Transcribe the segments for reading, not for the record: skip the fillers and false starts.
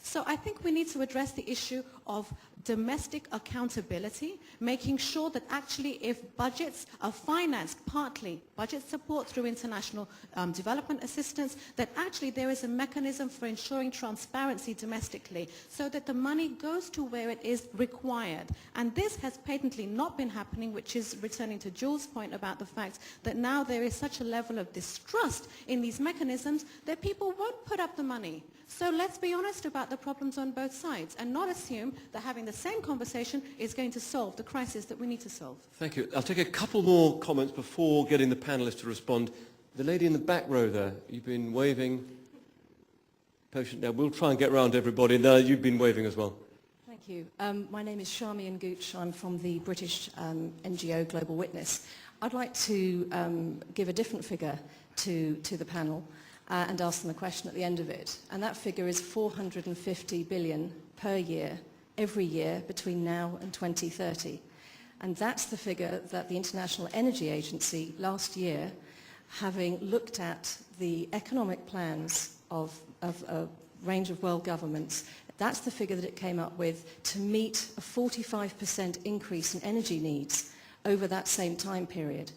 So I think we need to address the issue of domestic accountability, making sure that actually if budgets are financed partly, budget support through international development assistance, that actually there is a mechanism for ensuring transparency domestically so that the money goes to where it is required. And this has patently not been happening, which is returning to Jules' point about the fact that now there is such a level of distrust in these mechanisms that people won't put up the money. So let's be honest about the problems on both sides and not assume that having the same conversation is going to solve the crisis that we need to solve. Thank you. I'll take a couple more comments before getting the panelists to respond. The lady in the back row there, you've been waving. Patient now. We'll try and get round everybody. Now you've been waving as well. Thank you. My name is Charmian Gooch. I'm from the British NGO Global Witness. I'd like to give a different figure to the panel and ask them a question at the end of it. And that figure is 450 billion per year, every year between now and 2030. And that's the figure that the International Energy Agency last year, having looked at the economic plans of a range of world governments, that's the figure that it came up with to meet a 45% increase in energy needs over that same time period,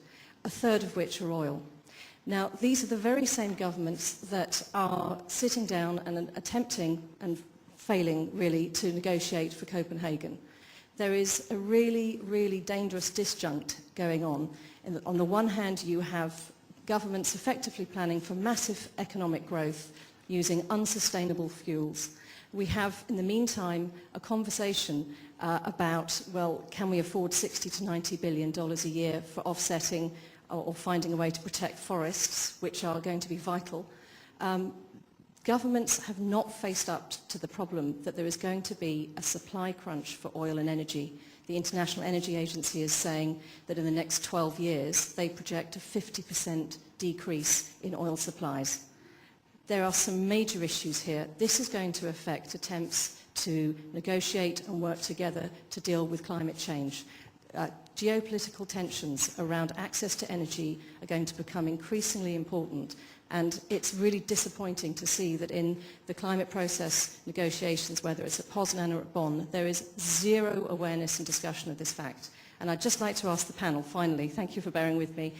a third of which are oil. Now, these are the very same governments that are sitting down and attempting and failing, really, to negotiate for Copenhagen. There is a really, really dangerous disjunct going on. On the one hand, you have governments effectively planning for massive economic growth using unsustainable fuels. We have, in the meantime, a conversation about, well, can we afford $60 to $90 billion a year for offsetting or finding a way to protect forests, which are going to be vital. Governments have not faced up to the problem that there is going to be a supply crunch for oil and energy. The International Energy Agency is saying that in the next 12 years, they project a 50% decrease in oil supplies. There are some major issues here. This is going to affect attempts to negotiate and work together to deal with climate change. Geopolitical tensions around access to energy are going to become increasingly important, and it's really disappointing to see that in the climate process negotiations, whether it's at Poznan or at Bonn, there is zero awareness and discussion of this fact. And I'd just like to ask the panel, finally, thank you for bearing with me,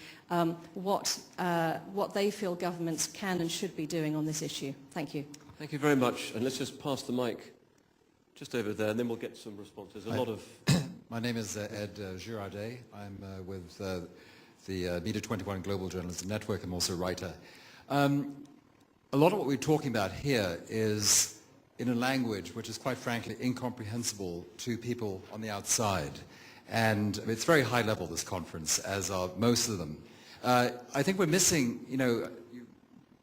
what they feel governments can and should be doing on this issue. Thank you. Thank you very much. And let's just pass the mic just over there, and then we'll get some responses. My name is Ed Girardet. I'm with the Media 21 Global Journalism Network. I'm also a writer. A lot of what we're talking about here is in a language which is quite frankly incomprehensible to people on the outside. And it's very high level, this conference, as are most of them. I think we're missing,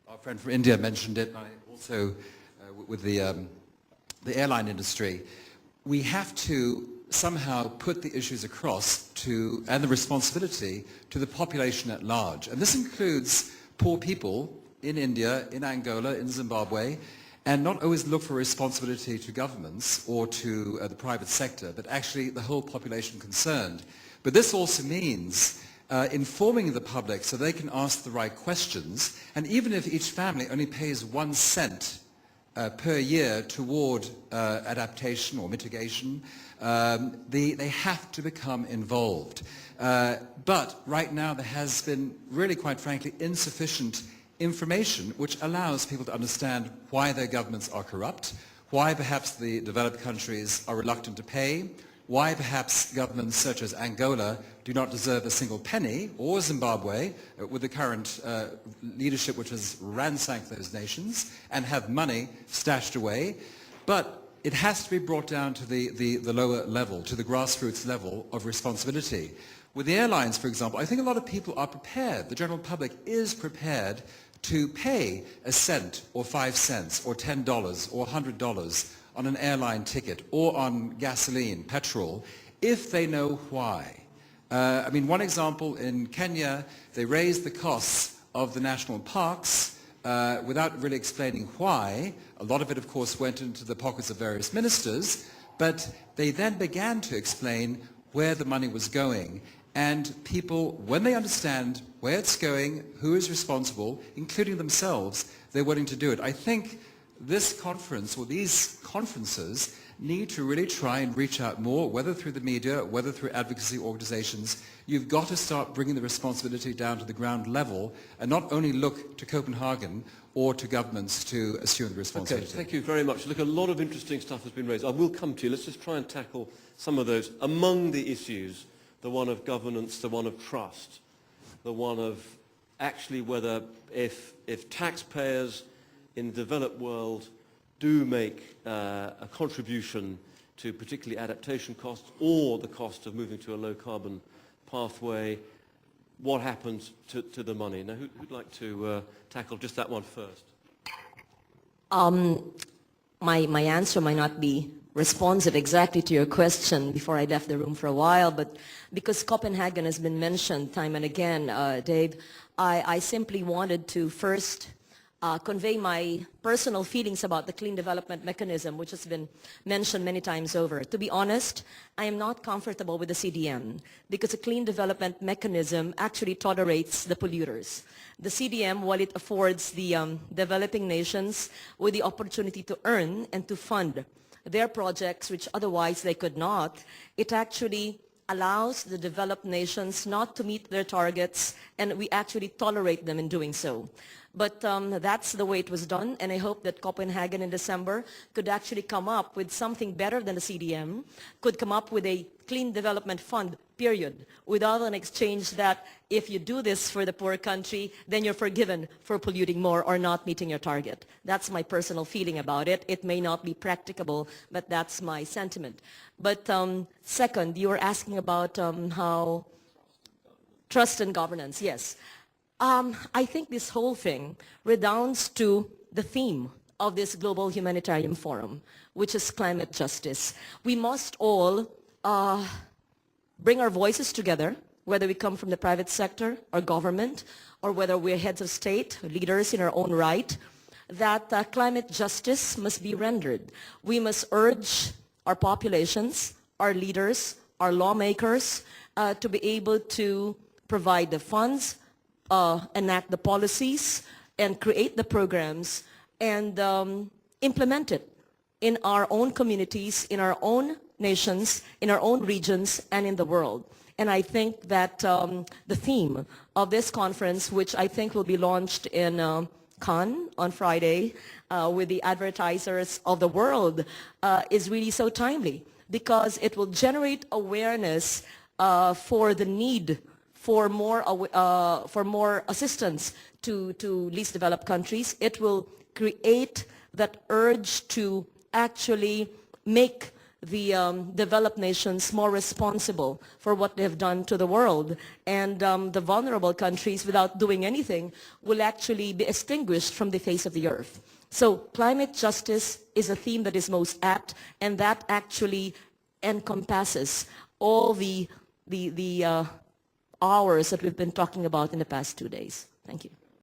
our friend from India mentioned it, and I also with the airline industry, we have to somehow put the issues across to, and the responsibility to the population at large. And this includes poor people in India, in Angola, in Zimbabwe, and not always look for responsibility to governments or to the private sector, but actually the whole population concerned. But this also means informing the public so they can ask the right questions, and even if each family only pays 1 cent per year toward adaptation or mitigation, they have to become involved. But right now there has been really, quite frankly, insufficient information which allows people to understand why their governments are corrupt, why perhaps the developed countries are reluctant to pay, why perhaps governments such as Angola do not deserve a single penny, or Zimbabwe, with the current leadership which has ransacked those nations and have money stashed away. But it has to be brought down to the lower level, to the grassroots level of responsibility. With the airlines, for example, I think a lot of people are prepared, the general public is prepared to pay 1 cent or 5 cents or $10 or $100 on an airline ticket or on gasoline, petrol, if they know why. I mean, one example, in Kenya, they raised the costs of the national parks without really explaining why. A lot of it, of course, went into the pockets of various ministers, but they then began to explain where the money was going. And people, when they understand where it's going, who is responsible, including themselves, they're willing to do it. I think this conference or these conferences need to really try and reach out more, whether through the media, whether through advocacy organizations. You've got to start bringing the responsibility down to the ground level and not only look to Copenhagen or to governments to assume the responsibility. Okay, thank you very much. Look, a lot of interesting stuff has been raised. I will come to you. Let's just try and tackle some of those. Among the issues, the one of governance, the one of trust, the one of actually whether if taxpayers in the developed world do make a contribution to particularly adaptation costs or the cost of moving to a low-carbon pathway, what happens to the money? Now, who'd like to tackle just that one first? My answer might not be responsive exactly to your question before I left the room for a while, but because Copenhagen has been mentioned time and again, Dave, I simply wanted to first convey my personal feelings about the clean development mechanism, which has been mentioned many times over. To be honest, I am not comfortable with the CDM because a clean development mechanism actually tolerates the polluters. The CDM, while it affords the developing nations with the opportunity to earn and to fund their projects, which otherwise they could not, it actually allows the developed nations not to meet their targets, and we actually tolerate them in doing so. But that's the way it was done, and I hope that Copenhagen in December could actually come up with something better than the CDM, could come up with a clean development fund, period, without an exchange that if you do this for the poor country, then you're forgiven for polluting more or not meeting your target. That's my personal feeling about it. It may not be practicable, but that's my sentiment. But second, you were asking about how trust and governance, yes. I think this whole thing redounds to the theme of this Global Humanitarian Forum, which is climate justice. We must all bring our voices together, whether we come from the private sector or government, or whether we're heads of state, leaders in our own right, that climate justice must be rendered. We must urge our populations, our leaders, our lawmakers to be able to provide the funds, enact the policies, and create the programs, and implement it in our own communities, in our own nations, in our own regions, and in the world. And I think that the theme of this conference, which I think will be launched in Cannes on Friday with the advertisers of the world, is really so timely, because it will generate awareness for the need for more assistance to least developed countries. It will create that urge to actually make the developed nations more responsible for what they have done to the world. And the vulnerable countries, without doing anything, will actually be extinguished from the face of the earth. So climate justice is a theme that is most apt, and that actually encompasses all the hours that we've been talking about in the past 2 days. Thank you.